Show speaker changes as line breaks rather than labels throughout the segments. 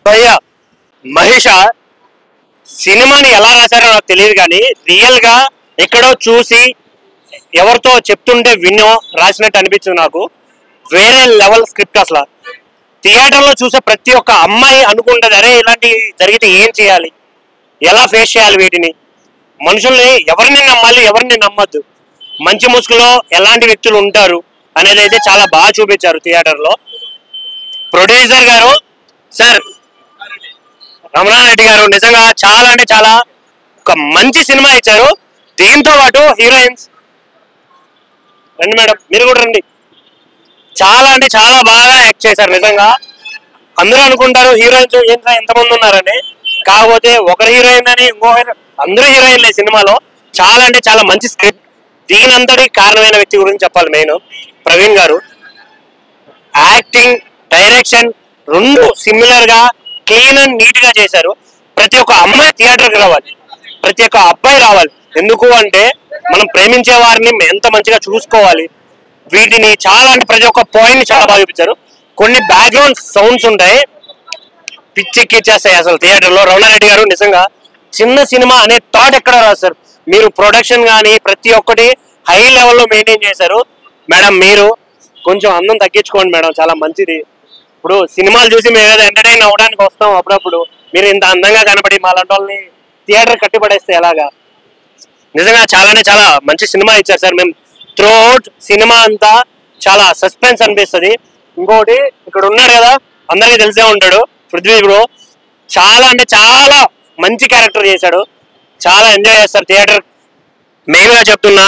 భయ్యా మహేష సినిమాని ఎలా రాశారో నాకు తెలియదు కానీ రియల్ గా ఎక్కడో చూసి ఎవరితో చెప్తుంటే వినో రాసినట్టు అనిపించింది నాకు. వేరే లెవెల్ స్క్రిప్ట్. అసలు థియేటర్ లో చూసే ప్రతి ఒక్క అమ్మాయి అనుకుంటది, అరే ఇలాంటి జరిగితే ఏం చేయాలి, ఎలా ఫేస్ చేయాలి వీటిని, మనుషుల్ని ఎవరిని నమ్మాలి ఎవరిని నమ్మద్దు, మంచి ముసుగులో ఎలాంటి వ్యక్తులు ఉంటారు అనేది అయితే చాలా బాగా చూపించారు థియేటర్ లో. ప్రొడ్యూసర్ గారు సార్ రమణారెడ్డి గారు నిజంగా చాలా అంటే చాలా ఒక మంచి సినిమా ఇచ్చారు. దీంతో పాటు హీరోయిన్స్ రండి మేడం, మీరు కూడా రండి. చాలా అంటే చాలా బాగా యాక్ట్ చేశారు నిజంగా. అందరూ అనుకుంటారు హీరోయిన్స్ ఏంటో ఎంతమంది ఉన్నారని, కాకపోతే ఒకరు హీరోయిన్ అని ఇంకో అందరూ హీరోయిన్లే సినిమాలో. చాలా అంటే చాలా మంచి స్క్రిప్ట్. దీనంతటి కారణమైన వ్యక్తి గురించి చెప్పాలి మెయిన్ ప్రవీణ్ గారు. యాక్టింగ్ డైరెక్షన్ రెండు సిమిలర్ గా క్లీన్ అండ్ నీట్ గా చేశారు. ప్రతి ఒక్క అమ్మాయి థియేటర్కి రావాలి, ప్రతి ఒక్క అబ్బాయి రావాలి. ఎందుకు అంటే మనం ప్రేమించే వారిని ఎంత మంచిగా చూసుకోవాలి, వీటిని చాలా అంటే ప్రతి ఒక్క పాయింట్ చాలా బాగా చూపించారు. కొన్ని బ్యాక్గ్రౌండ్ సౌండ్స్ ఉంటాయి, పిచ్చెక్కిచ్చేస్తాయి అసలు థియేటర్ లో. రమణారెడ్డి గారు నిజంగా చిన్న సినిమా అనే థాట్ ఎక్కడ రాశారు. మీరు ప్రొడక్షన్ కానీ ప్రతి ఒక్కటి హై లెవెల్లో మెయింటైన్ చేశారు. మేడం మీరు కొంచెం అందం తగ్గించుకోండి మేడం, చాలా మంచిది. ఇప్పుడు సినిమాలు చూసి మేము ఏదో ఎంటర్టైన్ అవ్వడానికి వస్తాం అప్పుడప్పుడు, మీరు ఇంత అందంగా కనపడి మా లాంటి వాళ్ళని థియేటర్ కట్టిపడేస్తే ఎలాగా. నిజంగా చాలానే చాలా మంచి సినిమా ఇచ్చారు సార్. మేము త్రూ అవుట్ సినిమా అంతా చాలా సస్పెన్స్ అనిపిస్తుంది. ఇంకోటి ఇక్కడ ఉన్నాడు కదా, అందరికీ తెలిసే ఉంటాడు పృథ్వీ బ్రో, చాలా అంటే చాలా మంచి క్యారెక్టర్ చేశాడు. చాలా ఎంజాయ్ చేస్తారు థియేటర్. మెయిన్గా చెప్తున్నా,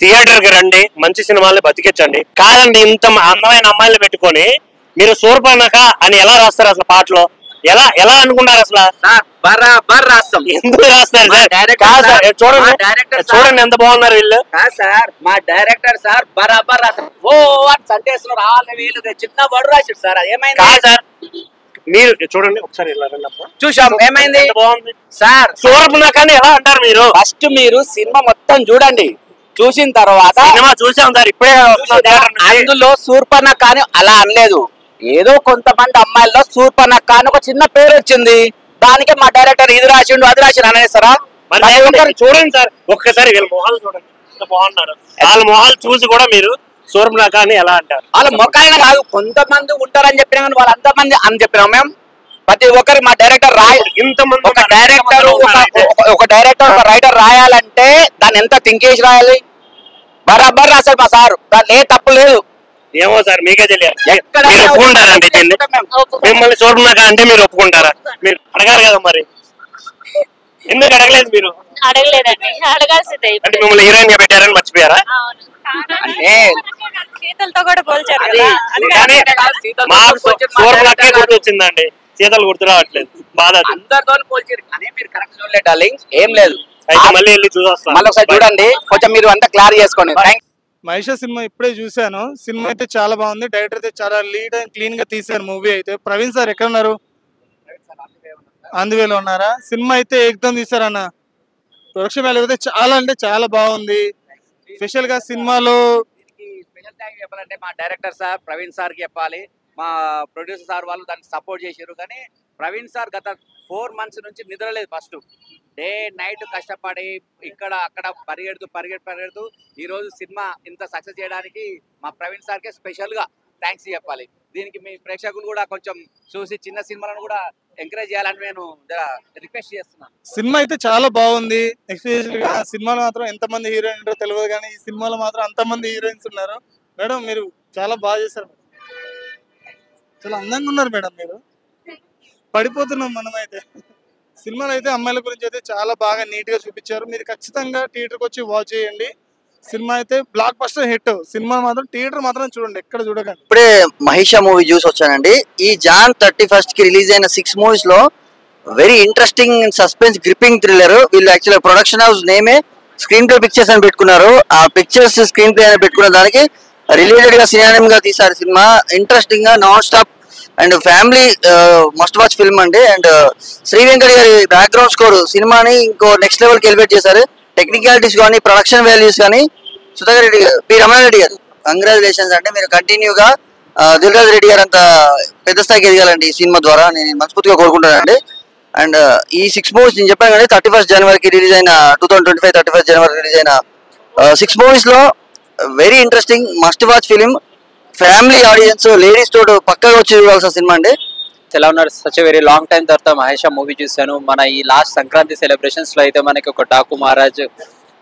థియేటర్కి రండి, మంచి సినిమాల్ని బతికించండి. కాదండి ఇంత అందమైన అమ్మాయిలు పెట్టుకొని మీరు శూర్పణఖ అని ఎలా రాస్తారు అసలు పాటలో? ఎలా ఎలా అనుకున్నారు అసలు?
బరాబర్ రాస్తాం.
ఎందుకు రాస్తారు సార్? చూడండి ఎంత బాగున్నారు వీళ్ళు.
సార్ మా డైరెక్టర్ సార్ బరాబర్ రాస్తాం. ఓ అని సంటేస్తున్నారు వాళ్ళు వీళ్ళు చిన్న బడు రాశారు సార్. ఏమైంది
సార్? మీరు చూడండి ఒకసారి
చూసాం, ఏమైంది
బాగుంది
సార్.
శూర్పణఖ అని ఎలా అంటారు మీరు?
ఫస్ట్ మీరు సినిమా మొత్తం చూడండి, చూసిన తర్వాత
సినిమా చూసాం సార్ ఇప్పుడే.
అందులో శూర్పణఖ అని అలా అనలేదు, ఏదో కొంతమంది అమ్మాయిల్లో శూర్పణఖ అని ఒక చిన్న పేరు వచ్చింది, దానికే మా డైరెక్టర్ ఇది రాసిండు అది రాసిండు అనేసారా?
చూడండి సార్ ఒక్కసారి వీళ్ళ మొహాలు చూడండి, బాగున్నారు. వాళ్ళ మొహాలు చూసి కూడా మీరు శూర్పణఖ అని ఎలా అంటారు?
వాళ్ళ మొక్కైనా కాదు, కొంతమంది ఉంటారని చెప్పినా కానీ వాళ్ళు అంతమంది అని చెప్పినాం మేము. ప్రతి ఒక్కరు మా డైరెక్టర్
ఇంతమంది
ఒక డైరెక్టర్ ఒక రైటర్ రాయాలంటే దాన్ని ఎంత థింకేసి రాయాలి, బరాబర్ రాశాడు మా సార్, దాన్ని ఏ తప్పు లేదు.
ఏమో సార్ మీకే తెలియదు. మీరు ఒప్పుకుంటారండి దీన్ని? మిమ్మల్ని శూర్పణఖ అంటే మీరు ఒప్పుకుంటారా? మీరు అడగారు కదా మరి, ఎందుకు అడగలేదు మీరు?
అడగలేదండి, అడగాల్సిందే.
అంటే మిమ్మల్ని హీరోయిన్ గా పెట్టారని మర్చిపోయారా?
అంటే సీతలతో కూడా పోల్చారు.
మాకు శూర్పణఖ గుర్తొచ్చిందండి, సీతలు గుర్తు రావట్లేదు. బాధ.
అందరితో పోల్చారు కానీ మీరు కరెక్ట్ చూడలేదు డార్లింగ్, ఏం లేదు.
అయితే మళ్ళీ వెళ్ళి చూసొస్తాం.
మళ్ళీ ఒకసారి చూడండి, కొంచెం మీరు అంతా క్లియర్ చేసుకోండి.
మహేష్ సినిమా ఇప్పుడే చూశాను. సినిమా అయితే చాలా బాగుంది. డైరెక్టర్ అయితే చాలా లీడ్ అండ్ క్లీన్ గా తీశారు మూవీ అయితే. ప్రవీణ్ సార్ ఎక్కడ ఉన్నారు? అందువేలో ఉన్నారా? సినిమా అయితే ఏకదం తీశారన్న. ప్రొడక్షన్ వాల్యూ అయితే చాలా అంటే చాలా బాగుంది. స్పెషల్ గా సినిమాలో
స్పెషల్ థ్యాంక్ చెప్పాలంటే మా డైరెక్టర్ సార్ ప్రవీణ్ సార్ కి చెప్పాలి. మా ప్రొడ్యూసర్ సార్ వాళ్ళు దానికి సపోర్ట్ చేశారు. కానీ ప్రవీణ్ సార్ గత 4 months నుంచి నిద్రలేదు. ఫస్ట్ డే నైట్ కష్టపడి ఇక్కడ అక్కడ పరిగెడుతూ ఈరోజు సినిమా ఇంత సక్సెస్ చేయడానికి మా ప్రవీణ్ సార్కే స్పెషల్గా థ్యాంక్స్ చెప్పాలి. దీనికి మీ ప్రేక్షకులు కూడా కొంచెం చూసి చిన్న సినిమాలను కూడా ఎంకరేజ్ చేయాలని నేను రిక్వెస్ట్ చేస్తున్నాను.
సినిమా అయితే చాలా బాగుంది. ఎక్స్పెషల్ గా సినిమాలో మాత్రం ఎంతమంది హీరోయిన్ తెలియదు కానీ ఈ సినిమాలో మాత్రం అంతమంది హీరోయిన్స్ ఉన్నారు. మేడం మీరు చాలా బాగా చేశారు, చాలా అందంగా ఉన్నారు మేడం. మీరు పడిపోతున్నాం మనమైతే. సినిమాలో అయితే అమ్మాయిల గురించి అయితే చాలా బాగా నీట్ గా చూపించారు. మీరు ఖచ్చితంగా థియేటర్కి వచ్చి వాచ్ చేయండి. సినిమా అయితే బ్లాక్ బస్టర్ హిట్. సినిమా మాత్రం థియేటర్ మాత్రం చూడండి, ఎక్కడ చూడకండి.
ఇప్పుడే మహిష మూవీ చూసి వచ్చానండి. ఈ Jan 31st కి రిలీజ్ అయిన 6 movies లో very interesting suspense gripping thriller. వీళ్ళు యాక్చువల్ ప్రొడక్షన్ హౌస్ నేమే స్క్రీన్ ప్లే పిక్చర్స్ అని పెట్టుకున్నారు. ఆ పిక్చర్స్ స్క్రీన్ ప్లే అని పెట్టుకున్న దానికి రిలేటెడ్ గా సినిమా గా తీశారు సినిమా. ఇంట్రెస్టింగ్ గా non stop and family must watch film అండి. అండ్ శ్రీ వెంకట్ గారి బ్యాక్గ్రౌండ్ స్కోర్ సినిమాని ఇంకో నెక్స్ట్ లెవెల్కి ఎలివేట్ చేశారు. టెక్నికాలిటీస్ కానీ ప్రొడక్షన్ వాల్యూస్ కానీ సుధాకర్ రెడ్డి గారు, పి రమణ రెడ్డి గారు కంగ్రాచులేషన్స్ అంటే మీరు కంటిన్యూగా దిల్ రాజు రెడ్డి గారు అంత పెద్ద స్థాయికి ఎదగాలండి ఈ సినిమా ద్వారా నేను మనస్ఫూర్తిగా కోరుకుంటానండి. అండ్ ఈ 6 మూవీస్ నేను చెప్పాను కానీ 31 జనవరికి రిలీజ్ అయిన 2025 31 జనవరి రిలీజ్ అయిన 6 మూవీస్ లో very interesting must watch film. Family audience ladies తోటి పక్కగా వచ్చి చూడాల్సిన సినిమా అండి.
ఎలా ఉన్నారు? సచ్ వెరీ లాంగ్ టైం తర్వాత మహేష్ మూవీ చూశాను. మన ఈ లాస్ట్ సంక్రాంతి సెలబ్రేషన్స్ లో అయితే మనకి ఒక Daaku Maharaaj,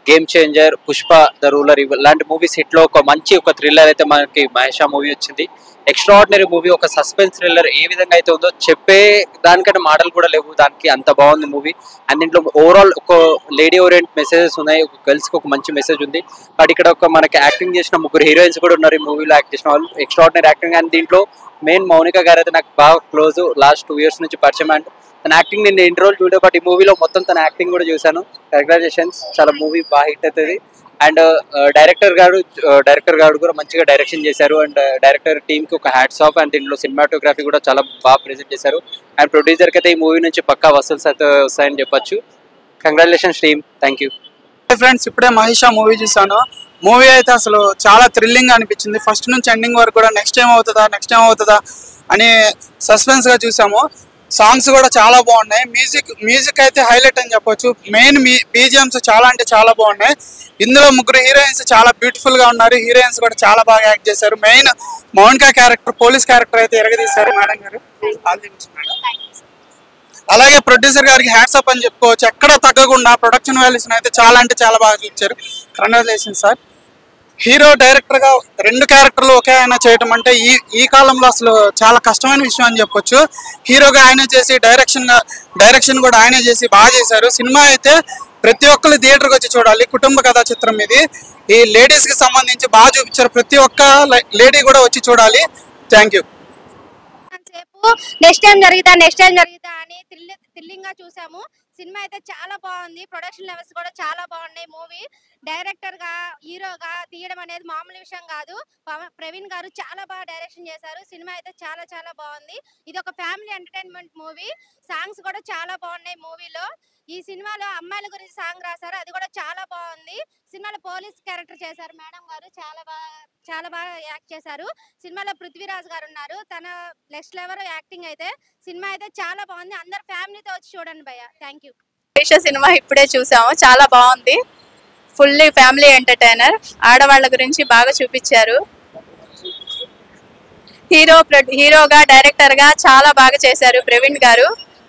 game changer, Pushpa the ruler ఇలాంటి మూవీస్ హిట్ లో ఒక మంచి ఒక థ్రిల్లర్ అయితే మనకి మహేష్ మూవీ వచ్చింది. ఎక్స్ట్రాఆర్డినరీ మూవీ, ఒక సస్పెన్స్ థ్రిల్లర్ ఏ విధంగా అయితే ఉందో చెప్పే దానికంటే మాటలు కూడా లేవు, దానికి అంత బాగుంది మూవీ. అండ్ దీంట్లో ఓవరాల్ ఒక లేడీ ఓరియంట్ మెసేజెస్ ఉన్నాయి, ఒక గర్ల్స్ కి ఒక మంచి మెసేజ్ ఉంది. బట్ ఇక్కడ ఒక మనకి యాక్టింగ్ చేసిన 3 హీరోయిన్స్ కూడా ఉన్నారు ఈ మూవీలో, యాక్ట్ చేసిన వాళ్ళు ఎక్స్ట్రాఆర్డినరీ యాక్టింగ్. అండ్ దీంట్లో మెయిన్ మౌనిక గారు అయితే నాకు బాగా క్లోజ్, లాస్ట్ 2 years నుంచి పరిచయం. అండ్ తన యాక్టింగ్ నేను ఎన్ని రోజులు చూడే, బట్ ఈ మూవీలో మొత్తం తన యాక్టింగ్ కూడా చూశాను. కంగ్రాచులేషన్స్, చాలా మూవీ బాగా హిట్ అవుతుంది. అండ్ డైరెక్టర్ గారు కూడా మంచిగా డైరెక్షన్ చేశారు. అండ్ డైరెక్టర్ టీమ్ కి ఒక హ్యాట్స్ ఆఫ్. అండ్ దీంట్లో సినిమాటోగ్రఫీ కూడా చాలా బాగా ప్రెజెంట్ చేశారు. అండ్ ప్రొడ్యూసర్ కి అయితే ఈ మూవీ నుంచి పక్కా వసూల్స్ అయితే వస్తాయని చెప్పొచ్చు. Congratulations team, thank you.
Friends, ఇప్పుడే మహేష్ మూవీ చూసాను. మూవీ అయితే అసలు చాలా థ్రిల్లింగ్ అనిపించింది. ఫస్ట్ నుంచి ఎండింగ్ వరకు కూడా నెక్స్ట్ టైం అవుతుందా అని సస్పెన్స్ గా చూసాము. సాంగ్స్ కూడా చాలా బాగున్నాయి. మ్యూజిక్ అయితే హైలైట్ అని చెప్పొచ్చు. మెయిన్ బీజిఎమ్స్ చాలా అంటే చాలా బాగున్నాయి. ఇందులో 3 హీరోయిన్స్ చాలా బ్యూటిఫుల్ గా ఉన్నారు. హీరోయిన్స్ కూడా చాలా బాగా యాక్ట్ చేశారు. Main Mounika character, police character అయితే ఎరగదీశారు మేడం గారు. అలాగే ప్రొడ్యూసర్ గారికి హ్యాట్స్ అప్ అని చెప్పుకోవచ్చు. ఎక్కడ తగ్గకుండా ప్రొడక్షన్ వాల్యూస్ అయితే చాలా అంటే చాలా బాగా చూపించారు. Congratulation sir. హీరో డైరెక్టర్ గా 2 క్యారెక్టర్లు ఒకే ఆయన చేయటం అంటే ఈ కాలంలో అసలు చాలా కష్టమైన విషయం అని చెప్పొచ్చు. హీరోగా ఆయనే చేసి డైరెక్షన్ కూడా ఆయనే చేసి బాగా చేశారు. సినిమా అయితే ప్రతి ఒక్కరు థియేటర్కి వచ్చి చూడాలి. కుటుంబ కథా చిత్రం ఇది. ఈ లేడీస్ కి సంబంధించి బాగా చూపించారు. ప్రతి ఒక్క లేడీ కూడా వచ్చి చూడాలి. Thank you.
నెక్స్ట్ టైం జరుగుతా అని థ్రిల్లింగ్ గా చూసాము. సినిమా అయితే చాలా బాగుంది. ప్రొడక్షన్ లెవెల్స్ కూడా చాలా బాగున్నాయి. మూవీ డైరెక్టర్ గా హీరోగా తీయడం అనేది మామూలు విషయం కాదు. ప్రవీణ్ గారు చాలా బాగా డైరెక్షన్ చేశారు. సినిమా అయితే చాలా చాలా బాగుంది. ఇది ఒక ఫ్యామిలీ ఎంటర్టైన్మెంట్ మూవీ. సాంగ్స్ కూడా చాలా బాగున్నాయి మూవీలో. ఈ సినిమాలో అమ్మాయిల గురించి సాంగ్ రాశారు, అది కూడా చాలా బాగుంది. సినిమాలో పోలీస్ క్యారెక్టర్ చేశారు మేడం గారు, చాలా బాగా యాక్ట్ చేశారు. సినిమాలో పృథ్వీరాజ్ గారు ఉన్నారు, తన నెక్స్ట్ లెవెల్ యాక్టింగ్ అయితే. సినిమా అయితే చాలా బాగుంది. అందరు ఫ్యామిలీతో వచ్చి చూడండి భయ్య. Thank you.
సినిమా ఇప్పుడే చూసాము, చాలా బాగుంది. Fully family entertainer. ఆడవాళ్ళ గురించి బాగా చూపించారు. హీరోగా డైరెక్టర్ గా చాలా బాగా చేశారు ప్రవీణ్ గారు.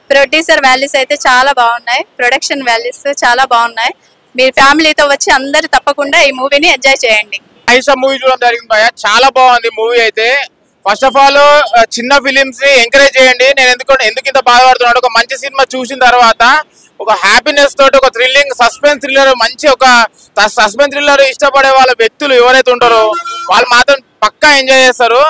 ప్రొడ్యూసర్ వాల్యూస్ అయితే చాలా బాగున్నాయి. ప్రొడక్షన్ వాల్యూస్ చాలా బాగున్నాయి. మీరు ఫ్యామిలీతో వచ్చి అందరు తప్పకుండా ఈ మూవీని ఎంజాయ్ చేయండి.
మహేష్ మూవీ చూడడం జరిగింది భయ్య, చాలా బాగుంది మూవీ అయితే. ఫస్ట్ ఆఫ్ ఆల్ చిన్న ఫిలిమ్స్ ని ఎంకరేజ్ చేయండి. నేను ఎందుకు ఇంత బాధపడుతున్నాడు, ఒక మంచి సినిమా చూసిన తర్వాత ఒక హ్యాపీనెస్ తోటి ఒక థ్రిల్లింగ్ సస్పెన్స్ థ్రిల్లర్, మంచి ఒక సస్పెన్స్ థ్రిల్లర్ ఇష్టపడే వాళ్ళ వ్యక్తులు ఎవరైతే ఉంటారో వాళ్ళు మాత్రం పక్కా ఎంజాయ్ చేస్తారు.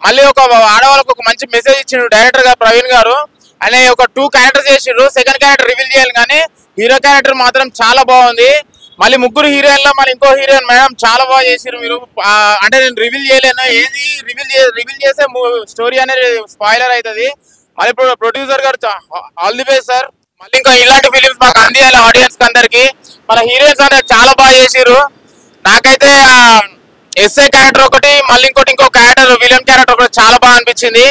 మళ్ళీ ఒక ఆడవాళ్ళకు ఒక మంచి మెసేజ్ ఇచ్చిండు డైరెక్టర్ గారు ప్రవీణ్ గారు. అనే ఒక 2 క్యారెక్టర్స్ చేసిండ్రు. సెకండ్ క్యారెక్టర్ రివీల్ చేయాలి కానీ హీరో క్యారెక్టర్ మాత్రం చాలా బాగుంది. మళ్ళీ 3 హీరోయిన్లో మళ్ళీ ఇంకో హీరోయిన్ మేడం చాలా బాగా చేసారు మీరు. అంటే నేను రివీల్ చేయలేను, ఏది రివీల్ చేసే స్టోరీ అనేది స్పాయిలర్ అవుతుంది. మళ్ళీ ప్రొడ్యూసర్ గారు ఆల్ ది బెస్ట్ సార్. మళ్ళీ ఇంకా ఇలాంటి ఫిలిమ్స్ మాకు అందియాలి ఆడియన్స్ కి అందరికి. మన హీరోయిన్స్ అనేది చాలా బాగా చేసారు. నాకైతే ఎస్ఐ క్యారెక్టర్ ఒకటి, మళ్ళీ ఇంకో క్యారెక్టర్ విలియం క్యారెక్టర్ ఒకటి చాలా బాగా అనిపించింది.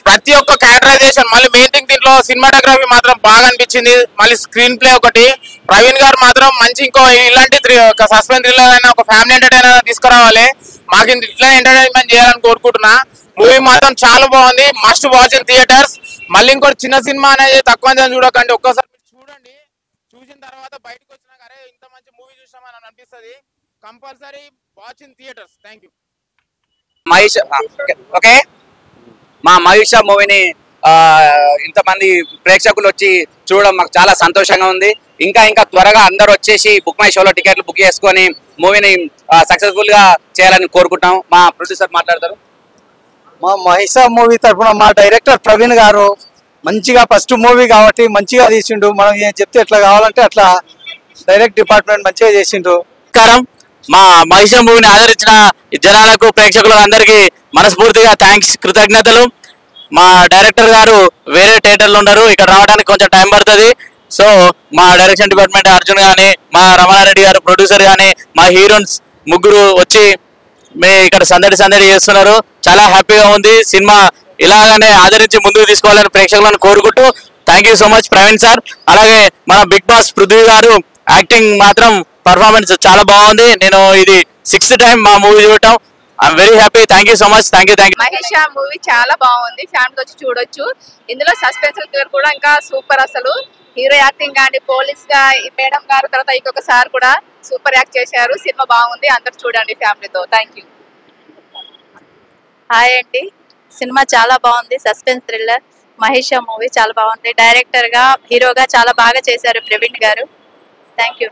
ప్రతి ఒక్క క్యారెక్టరైజేషన్, మళ్ళీ మెయిన్ థింగ్ దీంట్లో సినిమాటోగ్రఫీ మాత్రం బాగా అనిపించింది. మళ్ళీ స్క్రీన్ ప్లే ఒకటి. ప్రవీణ్ గారు మాత్రం మంచి ఇంకో ఇలాంటి సస్పెన్స్ థ్రిల్లర్ అయినా ఒక ఫ్యామిలీ ఎంటర్టైనర్ తీసుకురావాలి. మాకు ఇట్లా ఎంటర్టైన్మెంట్ చేయాలని కోరుకుంటున్నా. మూవీ మాత్రం చాలా బాగుంది. Must watch in theatres. మళ్ళీ ఇంకోటి చిన్న సినిమా అనేది తక్కువ చూడకండి, ఒక్కసారి చూడండి. చూసిన తర్వాత బయటకు వచ్చినాక అరే ఇంత మంచి మూవీ చూసామని అనిపిస్తుంది. Compulsory watch in theatres. Thank you.
Mahesh okay, మా మహేష్ మూవీని ఇంతమంది ప్రేక్షకులు వచ్చి చూడడం మాకు చాలా సంతోషంగా ఉంది. ఇంకా త్వరగా అందరూ వచ్చేసి బుక్ మై షోలో టికెట్లు బుక్ చేసుకొని మూవీని సక్సెస్ఫుల్ గా చేయాలని కోరుకుంటున్నాం. మా ప్రొడ్యూసర్ మాట్లాడతారు.
మా మహేష్ మూవీ తరఫున మా డైరెక్టర్ ప్రవీణ్ గారు మంచిగా ఫస్ట్ మూవీ కాబట్టి మంచిగా తీసిండు. మనం ఏం చెప్తే ఎట్లా కావాలంటే అట్లా డైరెక్ట్ డిపార్ట్మెంట్ మంచిగా చేసిండు.
మా మహేష్ మూవీని ఆదరించిన జనాలకు, ప్రేక్షకులకు అందరికీ మనస్ఫూర్తిగా థ్యాంక్స్, కృతజ్ఞతలు.
మా డైరెక్టర్ గారు వేరే థియేటర్లో ఉన్నారు, ఇక్కడ రావడానికి కొంచెం టైం పడుతుంది. సో మా డైరెక్షన్ డిపార్ట్మెంట్ అర్జున్ కానీ, మా రమణారెడ్డి గారు ప్రొడ్యూసర్ కానీ, మా హీరోయిన్స్ ముగ్గురు వచ్చి ఇక్కడ సందడి చేస్తున్నారు. చాలా హ్యాపీగా ఉంది. సినిమా ఇలాగనే ఆదరించి ముందుకు తీసుకోవాలని ప్రేక్షకులను కోరుకుంటూ thank you so much Praveen sir. అలాగే మన బిగ్ బాస్ పృథ్వీ గారు యాక్టింగ్ మాత్రం పర్ఫార్మెన్స్ చాలా బాగుంది. నేను ఇది 6th టైం మా మూవీ చూడటం. I'm very happy. Thank you so much. Thank you.
Mahesh movie చాలా బాగుంది, ఫ్యామిలీ వచ్చి చూడొచ్చు. ఇందులో సస్పెన్స్ కూడా ఇంకా సూపర్. అసలు హీరో యాక్టింగ్ కానీ, పోలీస్ గా మేడం గారు, తర్వాత ఇంకొక సార్ కూడా సూపర్ యాక్ట్ చేశారు. సినిమా బాగుంది, అందరు చూడండి ఫ్యామిలీతో. Thank you. హాయ్ అండి, సినిమా చాలా బాగుంది. సస్పెన్స్ థ్రిల్లర్ మహేష్ మూవీ చాలా బాగుంది. డైరెక్టర్ గా హీరోగా చాలా బాగా చేశారు ప్రవీణ్ గారు. Thank you.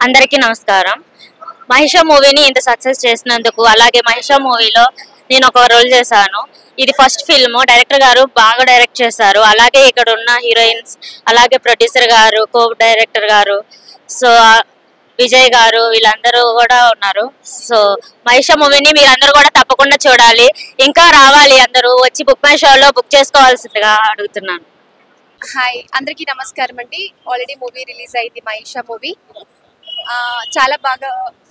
అందరికీ నమస్కారం. మహేష్ మూవీని ఇంత సక్సెస్ చేసినందుకు, అలాగే మహేష్ మూవీలో నేను ఒక రోల్ చేశాను. ఇది ఫస్ట్ ఫిల్మ్. డైరెక్టర్ గారు బాగా డైరెక్ట్ చేశారు. అలాగే ఇక్కడ ఉన్న హీరోయిన్స్, అలాగే ప్రొడ్యూసర్ గారు, కో డైరెక్టర్ గారు, సో విజయ్ గారు, వీళ్ళందరూ కూడా ఉన్నారు. సో మహేష్ మూవీని మీరందరూ కూడా తప్పకుండా చూడాలి. ఇంకా రావాలి, అందరూ వచ్చి బుక్ మై షోలో బుక్ చేసుకోవాల్సిందిగా అడుగుతున్నాను.
హాయ్, అందరికీ నమస్కారం అండి. ఆల్రెడీ మూవీ రిలీజ్ అయింది మహేష్ మూవీ. చాలా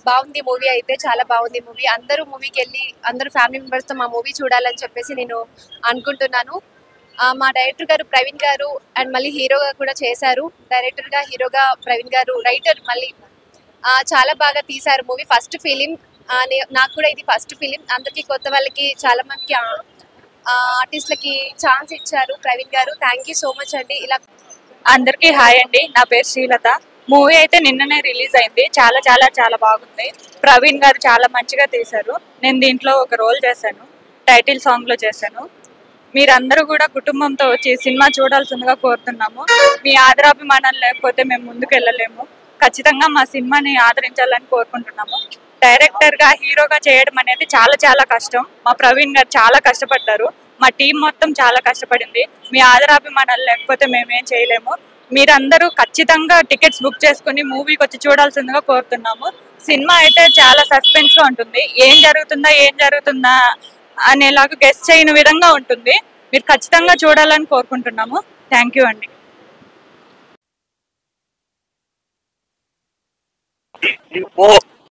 బాగుంది మూవీ. అయితే చాలా బాగుంది మూవీ. అందరూ మూవీకి వెళ్ళి అందరూ ఫ్యామిలీ మెంబర్స్తో మా మూవీ చూడాలని చెప్పేసి నేను అనుకుంటున్నాను. మా డైరెక్టర్ గారు ప్రవీణ్ గారు అండ్ మళ్ళీ హీరోగా కూడా చేశారు. డైరెక్టర్గా, హీరోగా ప్రవీణ్ గారు, రైటర్ మళ్ళీ చాలా బాగా తీశారు మూవీ. ఫస్ట్ ఫిలిం, నాకు కూడా ఇది ఫస్ట్ ఫిలిం. అందరికీ, కొత్త వాళ్ళకి, చాలా మందికి ఆర్టిస్టులకి ఛాన్స్ ఇచ్చారు ప్రవీణ్ గారు. థ్యాంక్ యూ సో మచ్ అండి. ఇలా
అందరికీ హాయ్ అండి, నా పేరు శ్రీలత. మూవీ అయితే నిన్ననే రిలీజ్ అయింది. చాలా చాలా చాలా బాగుంది. ప్రవీణ్ గారు చాలా మంచిగా తీశారు. నేను దీంట్లో ఒక రోల్ చేశాను, టైటిల్ సాంగ్లో చేశాను. మీరందరూ కూడా కుటుంబంతో వచ్చి సినిమా చూడాల్సిందిగా కోరుతున్నాము. మీ ఆదరాభిమానాలు లేకపోతే మేము ముందుకు వెళ్ళలేము. ఖచ్చితంగా మా సినిమాని ఆదరించాలని కోరుకుంటున్నాము. డైరెక్టర్గా, హీరోగా చేయడం అనేది చాలా చాలా కష్టం. మా ప్రవీణ్ గారు చాలా కష్టపడ్డారు. మా టీం మొత్తం చాలా కష్టపడింది. మీ ఆదరాభిమానాలు లేకపోతే మేమేం చేయలేము. మీరందరూ ఖచ్చితంగా టికెట్స్ బుక్ చేసుకుని మూవీకి వచ్చి చూడాల్సిందిగా కోరుతున్నాము. సినిమా అయితే చాలా సస్పెన్స్గా ఉంటుంది. ఏం జరుగుతుందా అనేలాగా గెస్ చేయని విధంగా ఉంటుంది. మీరు ఖచ్చితంగా చూడాలని కోరుకుంటున్నాము. థ్యాంక్ యూ అండి.